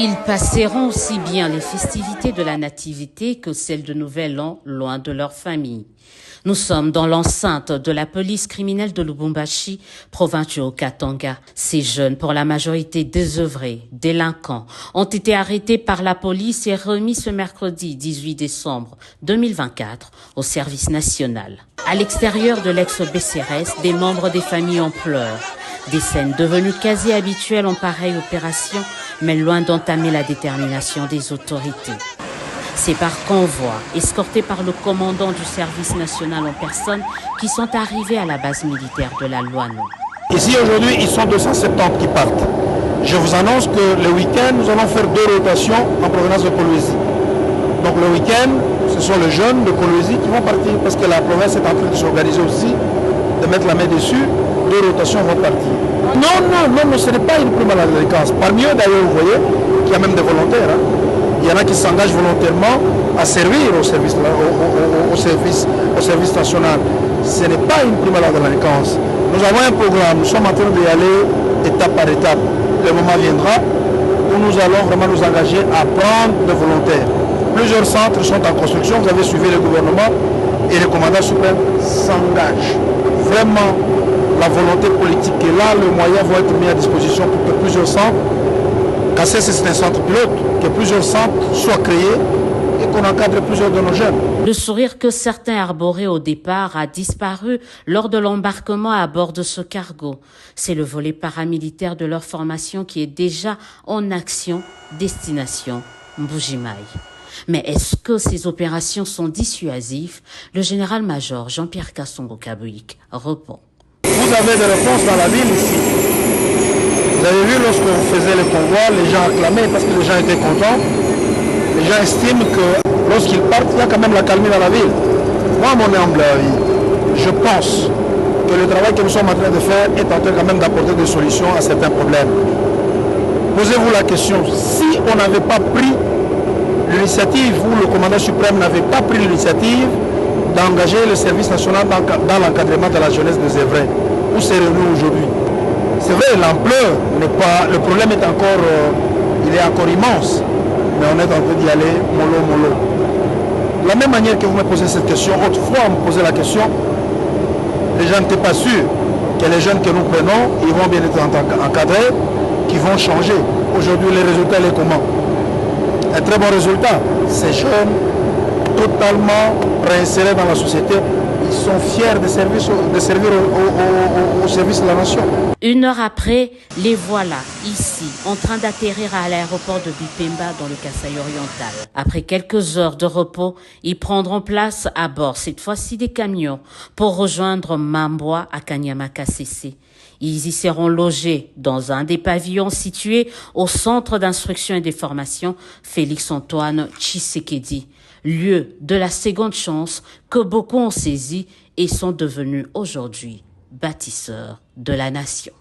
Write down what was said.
Ils passeront aussi bien les festivités de la Nativité que celles de Nouvel An loin de leur famille. Nous sommes dans l'enceinte de la police criminelle de Lubumbashi, province du Haut-Katanga. Ces jeunes, pour la majorité désœuvrés, délinquants, ont été arrêtés par la police et remis ce mercredi 18 décembre 2024 au service national. À l'extérieur de l'ex-BCRS, des membres des familles en pleurent. Des scènes devenues quasi habituelles en pareille opération, mais loin d'entamer la détermination des autorités. C'est par convoi, escortés par le commandant du service national en personne, qui sont arrivés à la base militaire de la Loano. Ici aujourd'hui, ils sont 270 qui partent. Je vous annonce que le week-end, nous allons faire 2 rotations en provenance de Kolwezi. Donc le week-end, ce sont les jeunes de Kolwezi qui vont partir parce que la province est en train de s'organiser aussi, de mettre la main dessus. 2 rotations vont partir. Non, ce n'est pas une prime à la délinquance. Parmi eux d'ailleurs, vous voyez qu'il y a même des volontaires. Il y en a qui s'engagent volontairement à servir au service national. Ce n'est pas une prime à la délinquance. Nous avons un programme, nous sommes en train d'y aller étape par étape. Le moment viendra où nous allons vraiment nous engager à prendre des volontaires. Plusieurs centres sont en construction, vous avez suivi le gouvernement et le commandant suprême s'engage. Vraiment, la volonté politique est là, les moyens vont être mis à disposition pour que plusieurs centres, Cassé c'est un centre pilote, que plusieurs centres soient créés et qu'on encadre plusieurs de nos jeunes. Le sourire que certains arboraient au départ a disparu lors de l'embarquement à bord de ce cargo. C'est le volet paramilitaire de leur formation qui est déjà en action, destination Mbujimaï. Mais est-ce que ces opérations sont dissuasives? Le général-major Jean-Pierre Kassongo-Kabouik répond. Vous avez des réponses dans la ville ici. Vous avez vu lorsqu'on faisait les convois, les gens acclamaient parce que les gens étaient contents. Les gens estiment que lorsqu'ils partent, il y a quand même la calmie dans la ville. Moi, mon humble avis, je pense que le travail que nous sommes en train de faire est en train quand même d'apporter des solutions à certains problèmes. Posez-vous la question, si on n'avait pas pris l'initiative, ou le commandant suprême n'avait pas pris l'initiative d'engager le service national dans l'encadrement de la jeunesse des Évrais, où serions-nous aujourd'hui? C'est vrai, l'ampleur n'est pas... Le problème est encore... il est encore immense. Mais on est en train d'y aller mollo. De la même manière que vous me posez cette question, autrefois on me posait la question, les gens n'étaient pas sûrs que les jeunes que nous prenons, ils vont bien être encadrés, qu'ils vont changer. Aujourd'hui, les résultats, les comment? Un très bon résultat. Ces jeunes, totalement réinsérés dans la société, ils sont fiers de servir au service de la nation. 1 heure après, les voilà ici, en train d'atterrir à l'aéroport de Bipemba dans le Kasaï oriental. Après quelques heures de repos, ils prendront place à bord, cette fois-ci des camions, pour rejoindre Mamboa à Kanyama-Kasese. Ils y seront logés dans un des pavillons situés au centre d'instruction et de formation Félix-Antoine Tshisekedi, lieu de la seconde chance que beaucoup ont saisi et sont devenus aujourd'hui bâtisseurs de la nation.